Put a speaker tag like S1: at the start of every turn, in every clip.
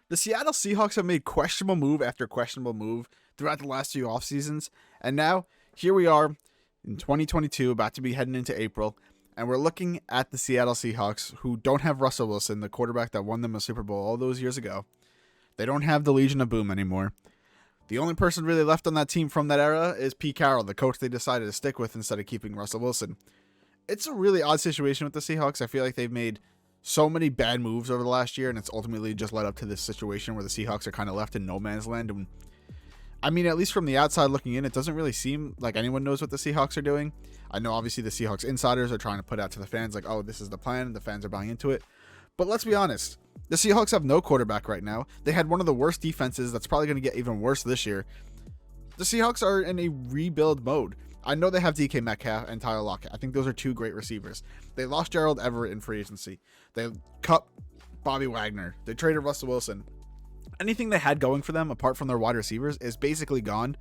S1: The Seattle Seahawks have made questionable move after questionable move throughout the last few off seasons, and now here we are in 2022, about to be heading into April, and we're looking at the Seattle Seahawks, who don't have Russell Wilson, the quarterback that won them a Super Bowl all those years ago. They don't have the Legion of Boom anymore. The only person really left on that team from that era is Pete Carroll, the coach they decided to stick with instead of keeping Russell Wilson. It's a really odd situation with the Seahawks. I feel like they've made so many bad moves over the last year, and it's ultimately just led up to this situation where the Seahawks are kind of left in no man's land. And I mean, at least from the outside looking in, it doesn't really seem like anyone knows what the Seahawks are doing. I know obviously the Seahawks insiders are trying to put out to the fans like, oh, this is the plan, and the fans are buying into it. But let's be honest, the Seahawks have no quarterback right now. They had one of the worst defenses that's probably going to get even worse this year. The Seahawks are in a rebuild mode. I know they have DK Metcalf and Tyler Lockett. I think those are two great receivers. They lost Gerald Everett in free agency. They cut Bobby Wagner. They traded Russell Wilson. Anything they had going for them, apart from their wide receivers, is basically gone.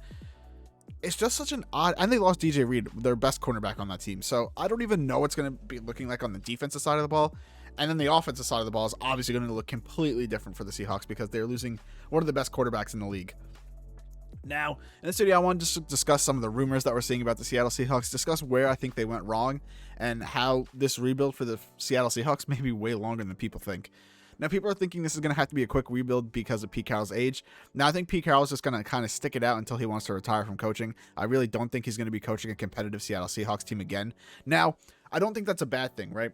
S1: It's just such an odd... And they lost DJ Reed, their best cornerback on that team. So I don't even know what's going to be looking like on the defensive side of the ball. And then the offensive side of the ball is obviously going to look completely different for the Seahawks because they're losing one of the best quarterbacks in the league. Now, in this video, I wanted to discuss some of the rumors that we're seeing about the Seattle Seahawks, discuss where I think they went wrong, and how this rebuild for the Seattle Seahawks may be way longer than people think. Now, people are thinking this is going to have to be a quick rebuild because of Pete Carroll's age. Now, I think Pete Carroll is just going to kind of stick it out until he wants to retire from coaching. I really don't think he's going to be coaching a competitive Seattle Seahawks team again. Now, I don't think that's a bad thing, right?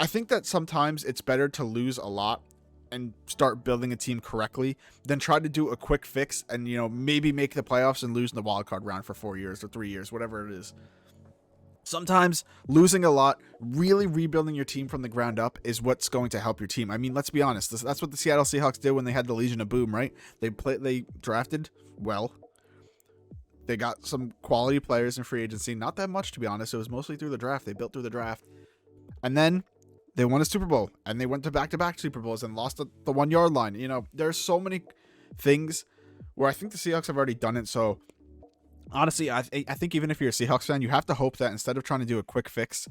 S1: I think that sometimes it's better to lose a lot and start building a team correctly than try to do a quick fix and, you know, maybe make the playoffs and lose in the wild card round for 4 years or 3 years, whatever it is. Sometimes losing a lot, really rebuilding your team from the ground up is what's going to help your team. I mean, let's be honest. That's what the Seattle Seahawks did when they had the Legion of Boom, right? They drafted well. They got some quality players in free agency. Not that much, to be honest. It was mostly through the draft. They built through the draft. And then they won a Super Bowl, and they went to back-to-back Super Bowls and lost the 1 yard line. You know, there's so many things where I think the Seahawks have already done it. So honestly, I think even if you're a Seahawks fan, you have to hope that instead of trying to do a quick fix,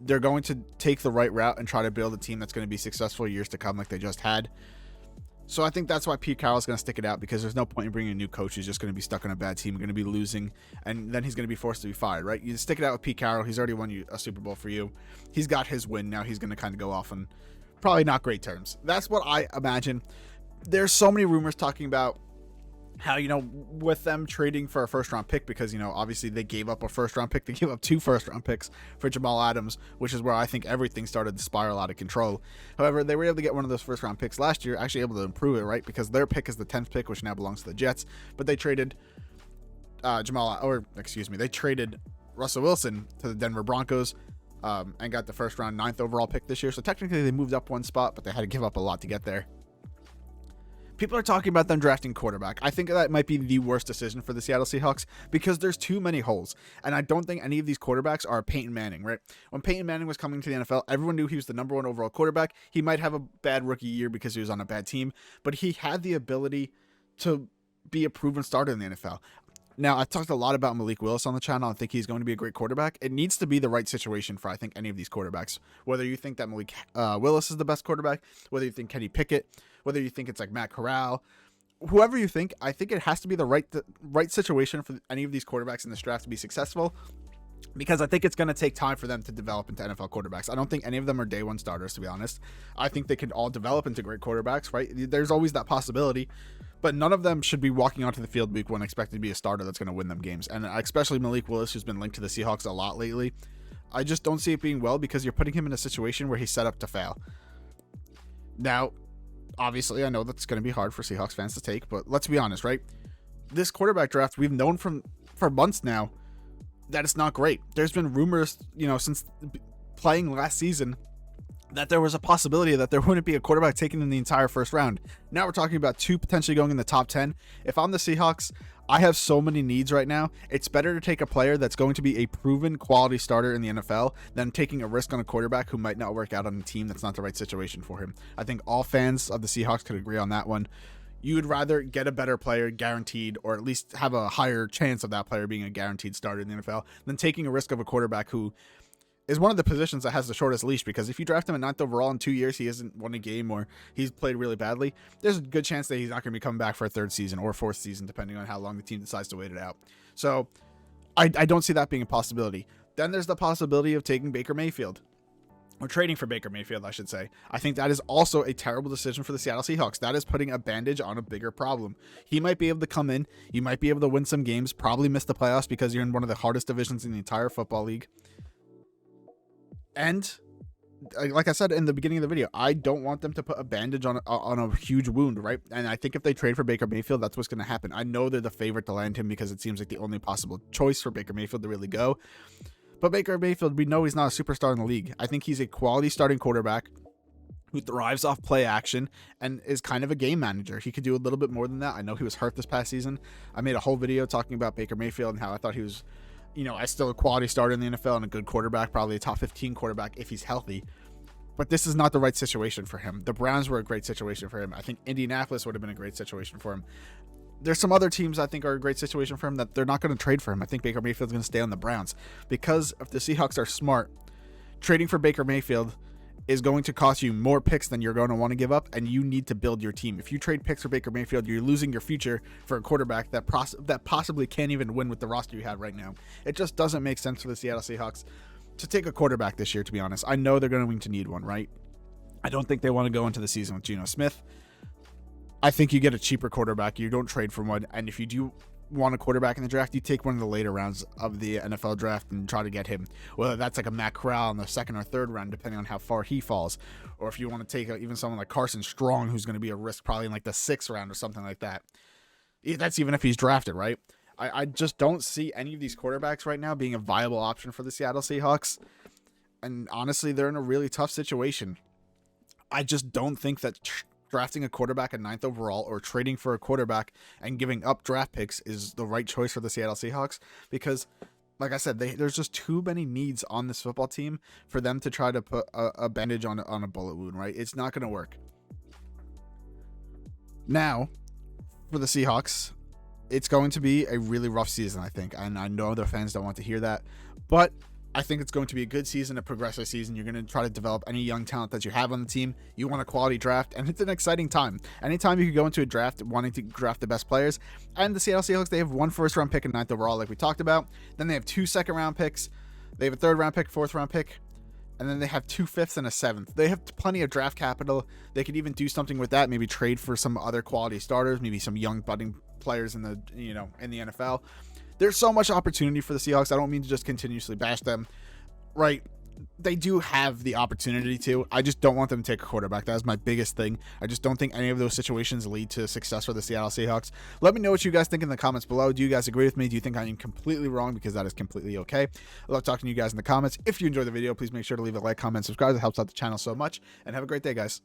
S1: they're going to take the right route and try to build a team that's going to be successful years to come like they just had. So I think that's why Pete Carroll is going to stick it out, because there's no point in bringing a new coach who's just going to be stuck on a bad team, going to be losing, and then he's going to be forced to be fired, right? You stick it out with Pete Carroll. He's already won you a Super Bowl for you. He's got his win. Now he's going to kind of go off on probably not great terms. That's what I imagine. There's so many rumors talking about how, you know, with them trading for a first-round pick, because, you know, obviously they gave up a first-round pick. They gave up 2 first-round picks for Jamal Adams, which is where I think everything started to spiral out of control. However, they were able to get one of those first-round picks last year, actually able to improve it, right? Because their pick is the 10th pick, which now belongs to the Jets. But they traded they traded Russell Wilson to the Denver Broncos and got the first-round 9th overall pick this year. So technically they moved up one spot, but they had to give up a lot to get there. People are talking about them drafting quarterback. I think that might be the worst decision for the Seattle Seahawks because there's too many holes. And I don't think any of these quarterbacks are Peyton Manning, right? When Peyton Manning was coming to the NFL, everyone knew he was the number 1 overall quarterback. He might have a bad rookie year because he was on a bad team, but he had the ability to be a proven starter in the NFL. Now, I've talked a lot about Malik Willis on the channel. I think he's going to be a great quarterback. It needs to be the right situation for, I think, any of these quarterbacks. Whether you think that Malik Willis is the best quarterback, whether you think Kenny Pickett, whether you think it's like Matt Corral, whoever you think, I think it has to be the right situation for any of these quarterbacks in this draft to be successful, because I think it's going to take time for them to develop into NFL quarterbacks. I don't think any of them are day one starters, to be honest. I think they could all develop into great quarterbacks, right? There's always that possibility, but none of them should be walking onto the field week one expected to be a starter that's going to win them games. And especially Malik Willis, who's been linked to the Seahawks a lot lately. I just don't see it being well because you're putting him in a situation where he's set up to fail. Now, obviously, I know that's going to be hard for Seahawks fans to take, but let's be honest, right? This quarterback draft, we've known for months now that it's not great. There's been rumors, you know, since playing last season that there was a possibility that there wouldn't be a quarterback taken in the entire first round. Now we're talking about 2 potentially going in the top 10. If I'm the Seahawks, I have so many needs right now. It's better to take a player that's going to be a proven quality starter in the NFL than taking a risk on a quarterback who might not work out on a team that's not the right situation for him. I think all fans of the Seahawks could agree on that one. You would rather get a better player guaranteed, or at least have a higher chance of that player being a guaranteed starter in the NFL, than taking a risk of a quarterback who is one of the positions that has the shortest leash, because if you draft him at 9th overall in 2 years, he hasn't won a game or he's played really badly, there's a good chance that he's not going to be coming back for a 3rd season or 4th season, depending on how long the team decides to wait it out. So I don't see that being a possibility. Then there's the possibility of taking Baker Mayfield, or trading for Baker Mayfield, I should say. I think that is also a terrible decision for the Seattle Seahawks. That is putting a bandage on a bigger problem. He might be able to come in, you might be able to win some games, probably miss the playoffs because you're in one of the hardest divisions in the entire football league. And like I said in the beginning of the video, I don't want them to put a bandage on a huge wound, right? And I think if they trade for Baker Mayfield, that's what's going to happen. I know they're the favorite to land him because it seems like the only possible choice for Baker Mayfield to really go. But Baker Mayfield, we know he's not a superstar in the league. I think he's a quality starting quarterback who thrives off play action and is kind of a game manager. He could do a little bit more than that. I know he was hurt this past season. I made a whole video talking about Baker Mayfield and how I thought he was, I still a quality starter in the NFL and a good quarterback, probably a top 15 quarterback if he's healthy. But this is not the right situation for him. The Browns were a great situation for him. I think Indianapolis would have been a great situation for him. There's some other teams I think are a great situation for him that they're not going to trade for him. I think Baker Mayfield's going to stay on the Browns, because if the Seahawks are smart, trading for Baker Mayfield is going to cost you more picks than you're going to want to give up, and you need to build your team. If you trade picks for Baker Mayfield, you're losing your future for a quarterback that possibly can't even win with the roster you have right now. It just doesn't make sense for the Seattle Seahawks to take a quarterback this year, to be honest. I know they're going to need one, right? I don't think they want to go into the season with Geno Smith. I think you get a cheaper quarterback. You don't trade for one, and if you do want a quarterback in the draft, you take one of the later rounds of the NFL draft and try to get him, whether that's like a Matt Corral in the 2nd or 3rd round, depending on how far he falls, or if you want to take even someone like Carson Strong, who's going to be a risk probably in like the 6th round or something like that. That's even if he's drafted, right? I just don't see any of these quarterbacks right now being a viable option for the Seattle Seahawks, and honestly, they're in a really tough situation. I just don't think that drafting a quarterback at 9th overall or trading for a quarterback and giving up draft picks is the right choice for the Seattle Seahawks, because like I said, there's just too many needs on this football team for them to try to put a bandage on a bullet wound, right? It's not going to work. Now, for the Seahawks, it's going to be a really rough season, I think, and I know their fans don't want to hear that, but I think it's going to be a good season, a progressive season. You're going to try to develop any young talent that you have on the team. You want a quality draft, and it's an exciting time. Anytime you can go into a draft wanting to draft the best players. And the Seattle Seahawks, they have 1 first-round pick and 9th overall, like we talked about. Then they have 2 second-round picks. They have a 3rd-round pick, 4th-round pick. And then they have 2 5ths and a 7th. They have plenty of draft capital. They could even do something with that, maybe trade for some other quality starters, maybe some young budding players in the NFL. There's so much opportunity for the Seahawks. I don't mean to just continuously bash them, right? They do have the opportunity to. I just don't want them to take a quarterback. That is my biggest thing. I just don't think any of those situations lead to success for the Seattle Seahawks. Let me know what you guys think in the comments below. Do you guys agree with me? Do you think I am completely wrong? Because that is completely okay. I love talking to you guys in the comments. If you enjoyed the video, please make sure to leave a like, comment, subscribe. It helps out the channel so much. And have a great day, guys.